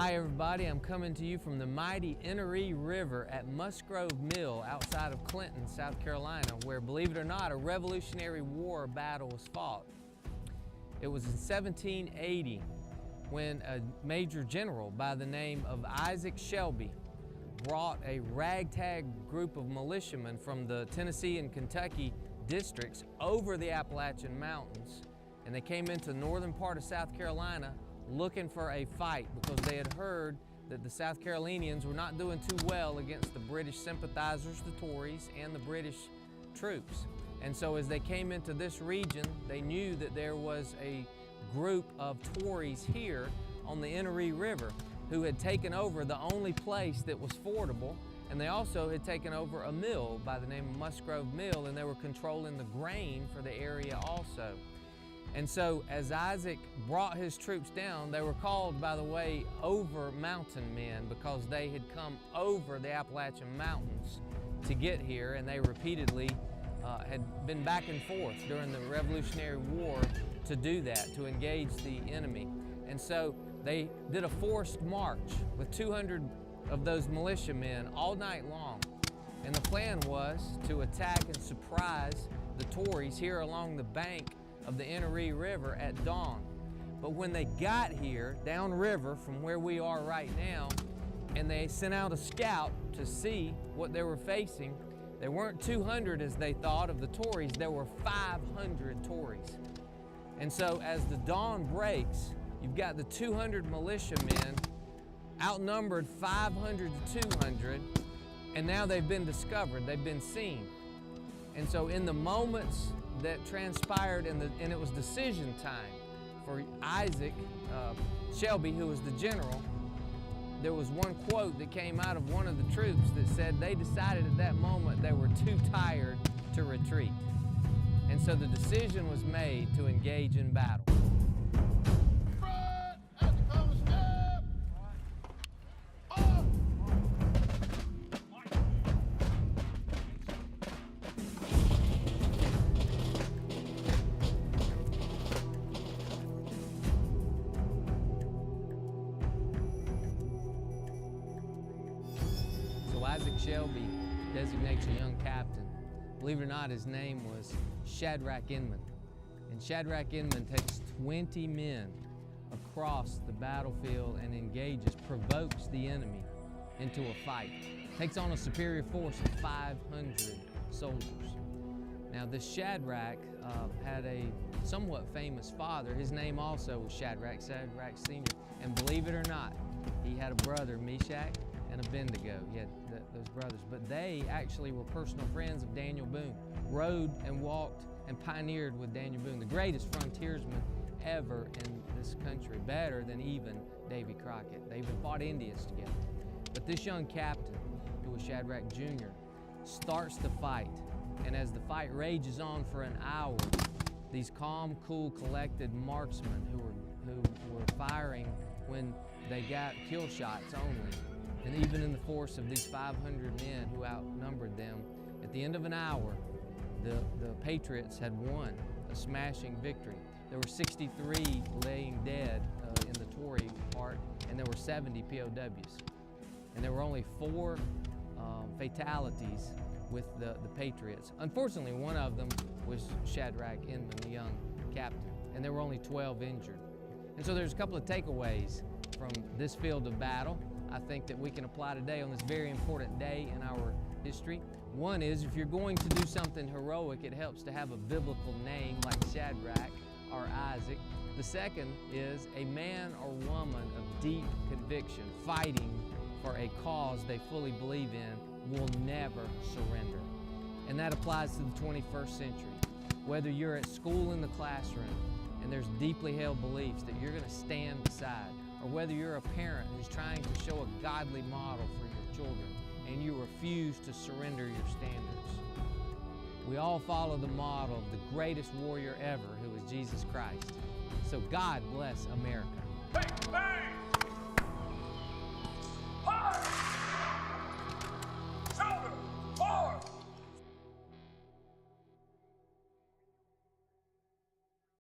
Hi everybody, I'm coming to you from the mighty Inner River at Muskgrove Mill outside of Clinton, South Carolina, where, believe it or not, a Revolutionary War battle was fought. It was in 1780 when a major general by the name of Isaac Shelby brought a ragtag group of militiamen from the Tennessee and Kentucky districts over the Appalachian Mountains, and they came into the northern part of South Carolina looking for a fight because they had heard that the South Carolinians were not doing too well against the British sympathizers, the Tories, and the British troops. And so as they came into this region, they knew that there was a group of Tories here on the Inner River who had taken over the only place that was fordable, and they also had taken over a mill by the name of Muskgrove Mill, and they were controlling the grain for the area also. And so as Isaac brought his troops down, they were called, by the way, over mountain men, because they had come over the Appalachian Mountains to get here, and they repeatedly had been back and forth during the Revolutionary War to do that, to engage the enemy. And so they did a forced march with 200 of those militiamen all night long. And the plan was to attack and surprise the Tories here along the bank of the Inner River at dawn. But when they got here, downriver from where we are right now, and they sent out a scout to see what they were facing, there weren't 200 as they thought of the Tories, there were 500 Tories. And so as the dawn breaks, you've got the 200 militiamen outnumbered 500 to 200, and now they've been discovered, they've been seen. And so in the moments that transpired, and it was decision time for Isaac Shelby, who was the general, there was one quote that came out of one of the troops that said they decided at that moment they were too tired to retreat. And so the decision was made to engage in battle. Isaac Shelby designates a young captain. Believe it or not, his name was Shadrach Inman. And Shadrach Inman takes 20 men across the battlefield and engages, provokes the enemy into a fight. Takes on a superior force of 500 soldiers. Now this Shadrach had a somewhat famous father. His name also was Shadrach Sr. And believe it or not, he had a brother, Meshach, and Abednego. He had those brothers, but they actually were personal friends of Daniel Boone, rode and walked and pioneered with Daniel Boone, the greatest frontiersman ever in this country, better than even Davy Crockett. They even fought Indians together. But this young captain, who was Shadrach Jr., starts the fight, and as the fight rages on for an hour, these calm, cool, collected marksmen who were firing when they got kill shots only, and even in the force of these 500 men who outnumbered them, at the end of an hour, the Patriots had won a smashing victory. There were 63 laying dead in the Tory part, and there were 70 POWs. And there were only 4 fatalities with the Patriots. Unfortunately, one of them was Shadrach Inman, the young captain, and there were only 12 injured. And so there's a couple of takeaways from this field of battle I think that we can apply today on this very important day in our history. One is, if you're going to do something heroic, it helps to have a biblical name like Shadrach or Isaac. The second is a man or woman of deep conviction, fighting for a cause they fully believe in, will never surrender. And that applies to the 21st century. Whether you're at school in the classroom and there's deeply held beliefs that you're going to stand beside, or whether you're a parent who's trying to show a godly model for your children and you refuse to surrender your standards. We all follow the model of the greatest warrior ever, who is Jesus Christ. So God bless America. Bang, bang!